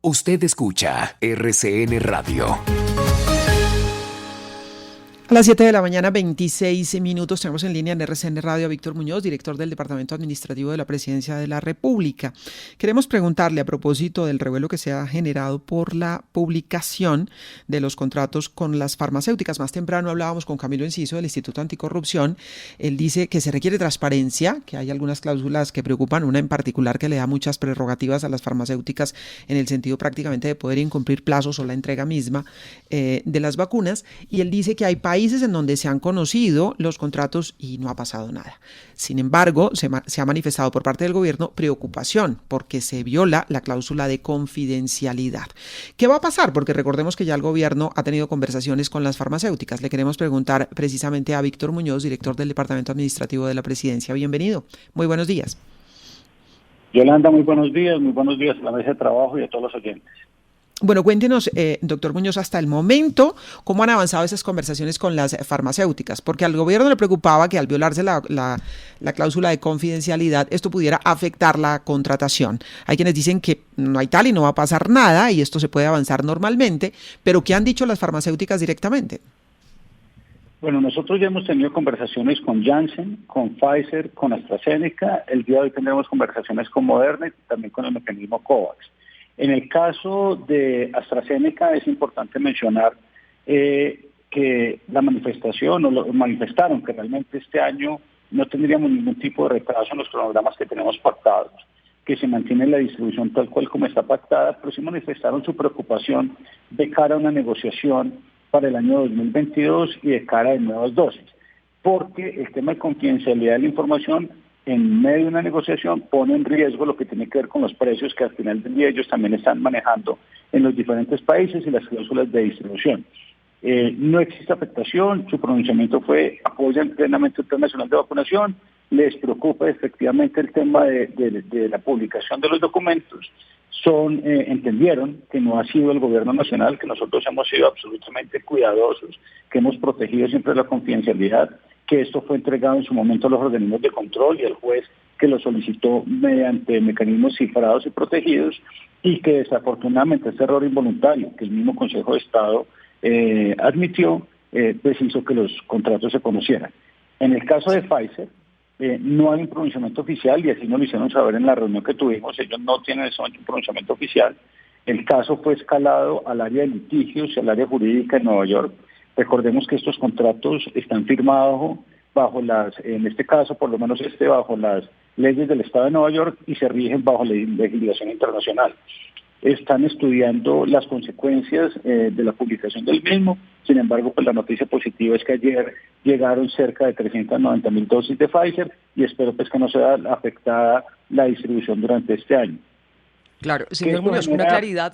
Usted escucha RCN Radio. A las 7 de la mañana, 26 minutos, tenemos en línea en RCN Radio a Víctor Muñoz, director del Departamento Administrativo de la Presidencia de la República. Queremos preguntarle a propósito del revuelo que se ha generado por la publicación de los contratos con las farmacéuticas. Más temprano hablábamos con Camilo Enciso del Instituto Anticorrupción. Él dice que se requiere transparencia, que hay algunas cláusulas que preocupan, una en particular que le da muchas prerrogativas a las farmacéuticas en el sentido prácticamente de poder incumplir plazos o la entrega misma de las vacunas. Y él dice que hay países en donde se han conocido los contratos y no ha pasado nada. Sin embargo, se ha manifestado por parte del gobierno preocupación porque se viola la cláusula de confidencialidad. ¿Qué va a pasar? Porque recordemos que ya el gobierno ha tenido conversaciones con las farmacéuticas. Le queremos preguntar precisamente a Víctor Muñoz, director del Departamento Administrativo de la Presidencia. Bienvenido. Muy buenos días. Yolanda, muy buenos días a la mesa de trabajo y a todos los oyentes. Bueno, cuéntenos, doctor Muñoz, hasta el momento, ¿cómo han avanzado esas conversaciones con las farmacéuticas? Porque al gobierno le preocupaba que al violarse la cláusula de confidencialidad, esto pudiera afectar la contratación. Hay quienes dicen que no hay tal y no va a pasar nada y esto se puede avanzar normalmente, pero ¿qué han dicho las farmacéuticas directamente? Bueno, nosotros ya hemos tenido conversaciones con Janssen, con Pfizer, con AstraZeneca. El día de hoy tendremos conversaciones con Moderna y también con el mecanismo COVAX. En el caso de AstraZeneca es importante mencionar que la manifestación, o lo manifestaron que realmente este año no tendríamos ningún tipo de retraso en los cronogramas que tenemos pactados, que se mantiene la distribución tal cual como está pactada, pero sí manifestaron su preocupación de cara a una negociación para el año 2022 y de cara a nuevas dosis, porque el tema de confidencialidad de la información en medio de una negociación pone en riesgo lo que tiene que ver con los precios que al final del día ellos también están manejando en los diferentes países y las cláusulas de distribución. No existe afectación, su pronunciamiento fue apoyan plenamente el Plan Nacional de Vacunación, les preocupa efectivamente el tema de la publicación de los documentos, entendieron que no ha sido el gobierno nacional, que nosotros hemos sido absolutamente cuidadosos, que hemos protegido siempre la confidencialidad, que esto fue entregado en su momento a los organismos de control y al juez que lo solicitó mediante mecanismos cifrados y protegidos, y que desafortunadamente este error involuntario que el mismo Consejo de Estado admitió, pues hizo que los contratos se conocieran. En el caso de Pfizer, no hay un pronunciamiento oficial y así nos lo hicieron saber en la reunión que tuvimos. Ellos no tienen un pronunciamiento oficial. El caso fue escalado al área de litigios y al área jurídica en Nueva York. Recordemos que estos contratos están firmados bajo en este caso, por lo menos bajo las leyes del Estado de Nueva York y se rigen bajo la legislación internacional. Están estudiando las consecuencias de la publicación del mismo. Sin embargo, pues la noticia positiva es que ayer llegaron cerca de 390,000 dosis de Pfizer y espero pues que no sea afectada la distribución durante este año. Claro, señor Muñoz, una claridad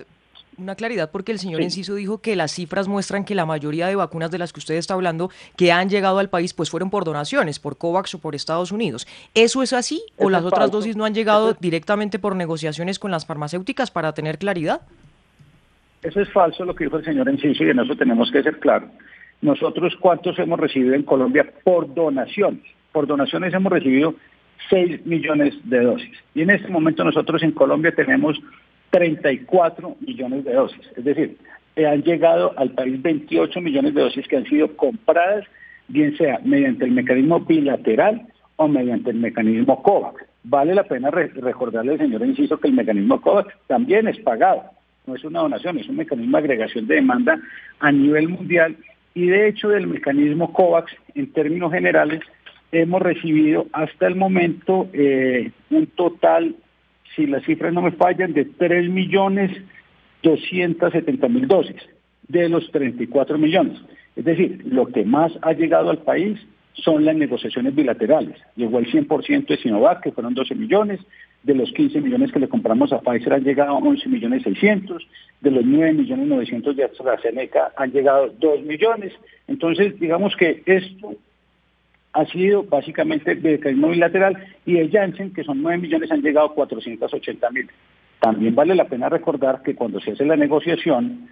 porque el señor Enciso dijo que las cifras muestran que la mayoría de vacunas de las que usted está hablando que han llegado al país pues fueron por donaciones, por COVAX o por Estados Unidos. ¿Eso es así o las otras dosis no han llegado directamente por negociaciones con las farmacéuticas para tener claridad? Eso es falso lo que dijo el señor Enciso y en eso tenemos que ser claros. Nosotros, ¿cuántos hemos recibido en Colombia por donaciones? Por donaciones hemos recibido 6 millones de dosis. Y en este momento nosotros en Colombia tenemos 34 millones de dosis. Es decir, han llegado al país 28 millones de dosis que han sido compradas, bien sea mediante el mecanismo bilateral o mediante el mecanismo COVAX. Vale la pena recordarle al señor Enciso que el mecanismo COVAX también es pagado. No es una donación, es un mecanismo de agregación de demanda a nivel mundial. Y de hecho del mecanismo COVAX, en términos generales, hemos recibido hasta el momento un total, si las cifras no me fallan, de 3.270.000 dosis de los 34 millones. Es decir, lo que más ha llegado al país son las negociaciones bilaterales. Llegó el 100% de Sinovac, que fueron 12 millones. De los 15 millones que le compramos a Pfizer han llegado 11.600.000. De los 9.900.000 de AstraZeneca han llegado 2 millones. Entonces, digamos que esto ha sido básicamente de mecanismo bilateral, y de Janssen, que son 9 millones, han llegado 480.000. También vale la pena recordar que cuando se hace la negociación,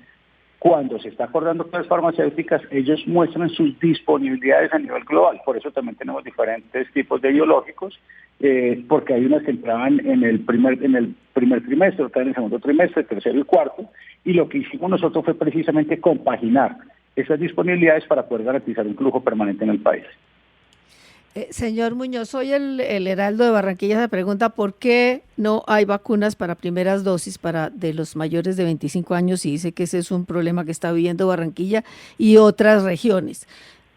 cuando se está acordando con las farmacéuticas, ellos muestran sus disponibilidades a nivel global. Por eso también tenemos diferentes tipos de biológicos porque hay unas que entraban en el primer trimestre, otras en el segundo trimestre, tercero y cuarto, y lo que hicimos nosotros fue precisamente compaginar esas disponibilidades para poder garantizar un flujo permanente en el país. Señor Muñoz, soy el Heraldo de Barranquilla. Se pregunta por qué no hay vacunas para primeras dosis de los mayores de 25 años, y dice que ese es un problema que está viviendo Barranquilla y otras regiones.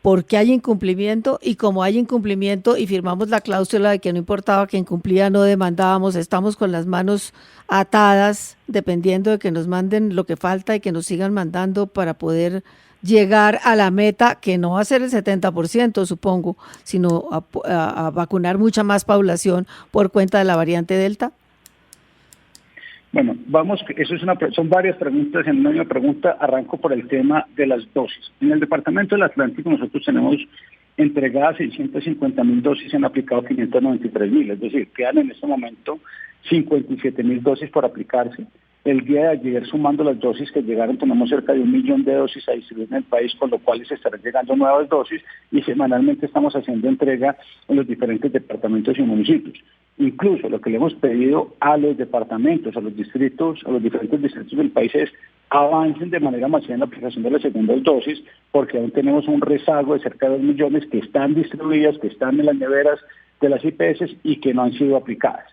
¿Por qué hay incumplimiento? Y como hay incumplimiento y firmamos la cláusula de que no importaba que incumplía, no demandábamos, estamos con las manos atadas dependiendo de que nos manden lo que falta y que nos sigan mandando para poder llegar a la meta, que no va a ser el 70%, supongo, sino a vacunar mucha más población por cuenta de la variante Delta? Bueno, son varias preguntas en una misma pregunta. Arranco por el tema de las dosis. En el departamento del Atlántico nosotros tenemos entregadas 650.000 dosis, se han aplicado 593.000, es decir, quedan en este momento 57.000 dosis por aplicarse. El día de ayer, sumando las dosis que llegaron, tenemos cerca de 1 millón de dosis a distribuir en el país, con lo cual se estarán llegando nuevas dosis, y semanalmente estamos haciendo entrega en los diferentes departamentos y municipios. Incluso lo que le hemos pedido a los departamentos, a los distritos, a los diferentes distritos del país es avancen de manera masiva en la aplicación de las segundas dosis, porque aún tenemos un rezago de cerca de 2 millones que están distribuidas, que están en las neveras de las IPS y que no han sido aplicadas.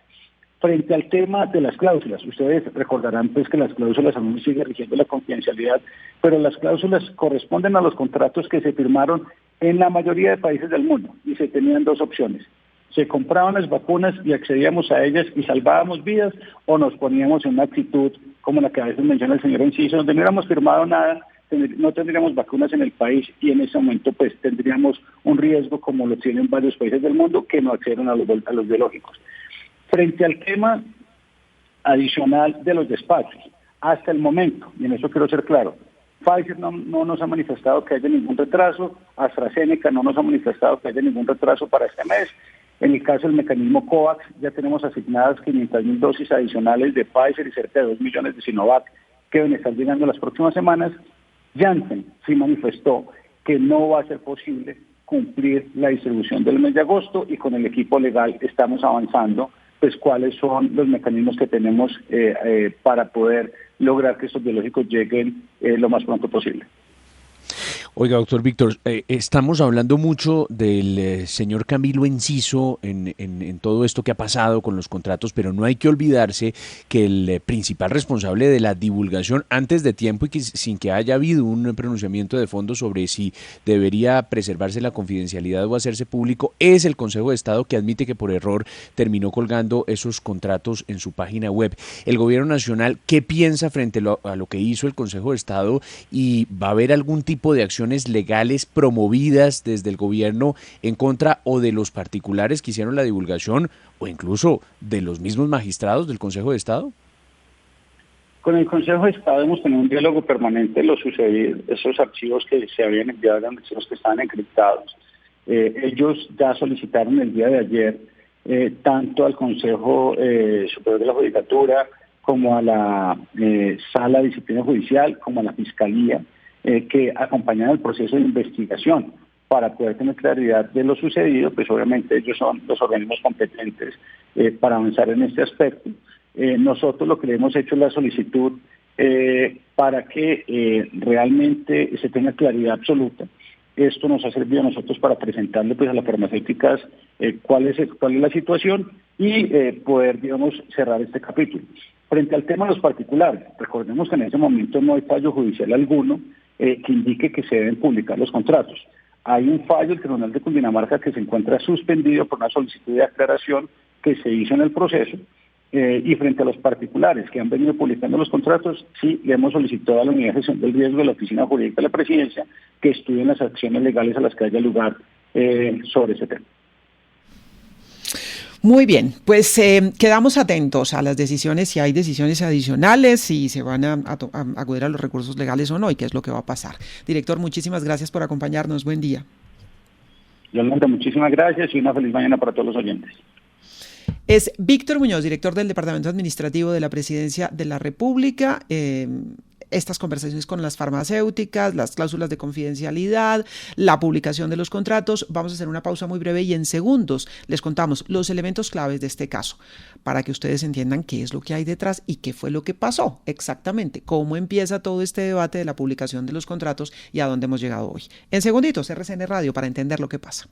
Frente al tema de las cláusulas, ustedes recordarán pues que las cláusulas aún sigue rigiendo la confidencialidad, pero las cláusulas corresponden a los contratos que se firmaron en la mayoría de países del mundo, y se tenían dos opciones: se compraban las vacunas y accedíamos a ellas y salvábamos vidas, o nos poníamos en una actitud como la que a veces menciona el señor Enciso, donde no hubiéramos firmado nada, no tendríamos vacunas en el país, y en ese momento pues tendríamos un riesgo, como lo tienen varios países del mundo que no acceden a los biológicos. Frente al tema adicional de los despachos, hasta el momento, y en eso quiero ser claro, Pfizer no nos ha manifestado que haya ningún retraso, AstraZeneca no nos ha manifestado que haya ningún retraso para este mes. En el caso del mecanismo COVAX, ya tenemos asignadas 500.000 dosis adicionales de Pfizer y cerca de 2 millones de Sinovac que deben estar llegando las próximas semanas. Janssen sí manifestó que no va a ser posible cumplir la distribución del mes de agosto, y con el equipo legal estamos avanzando pues cuáles son los mecanismos que tenemos para poder lograr que estos biológicos lleguen lo más pronto posible. Oiga, doctor Víctor, estamos hablando mucho del señor Camilo Enciso en todo esto que ha pasado con los contratos, pero no hay que olvidarse que el principal responsable de la divulgación antes de tiempo y que sin que haya habido un pronunciamiento de fondo sobre si debería preservarse la confidencialidad o hacerse público es el Consejo de Estado, que admite que por error terminó colgando esos contratos en su página web. El Gobierno Nacional, ¿qué piensa frente a lo que hizo el Consejo de Estado, y va a haber algún tipo de acción legales promovidas desde el gobierno en contra o de los particulares que hicieron la divulgación, o incluso de los mismos magistrados del Consejo de Estado? Con el Consejo de Estado hemos tenido un diálogo permanente. Lo sucedido, esos archivos que se habían enviado eran archivos que estaban encriptados. Ellos ya solicitaron el día de ayer tanto al Consejo Superior de la Judicatura como a la Sala de Disciplina Judicial, como a la Fiscalía, que acompañan el proceso de investigación para poder tener claridad de lo sucedido. Pues obviamente ellos son los organismos competentes para avanzar en este aspecto. Nosotros lo que le hemos hecho es la solicitud para que realmente se tenga claridad absoluta. Esto nos ha servido a nosotros para presentarle pues a las farmacéuticas cuál es la situación y poder, digamos, cerrar este capítulo. Frente al tema de los particulares, recordemos que en este momento no hay fallo judicial alguno que indique que se deben publicar los contratos. Hay un fallo del Tribunal de Cundinamarca que se encuentra suspendido por una solicitud de aclaración que se hizo en el proceso, y frente a los particulares que han venido publicando los contratos, sí le hemos solicitado a la Unidad de Gestión del Riesgo de la Oficina Jurídica de la Presidencia que estudien las acciones legales a las que haya lugar sobre ese tema. Muy bien, pues quedamos atentos a las decisiones, si hay decisiones adicionales, si se van a acudir a los recursos legales o no, y qué es lo que va a pasar. Director, muchísimas gracias por acompañarnos. Buen día. Yolanda, muchísimas gracias y una feliz mañana para todos los oyentes. Es Víctor Muñoz, director del Departamento Administrativo de la Presidencia de la República. estas conversaciones con las farmacéuticas, las cláusulas de confidencialidad, la publicación de los contratos. Vamos a hacer una pausa muy breve y en segundos les contamos los elementos claves de este caso para que ustedes entiendan qué es lo que hay detrás y qué fue lo que pasó exactamente, cómo empieza todo este debate de la publicación de los contratos y a dónde hemos llegado hoy. En segunditos, RCN Radio, para entender lo que pasa.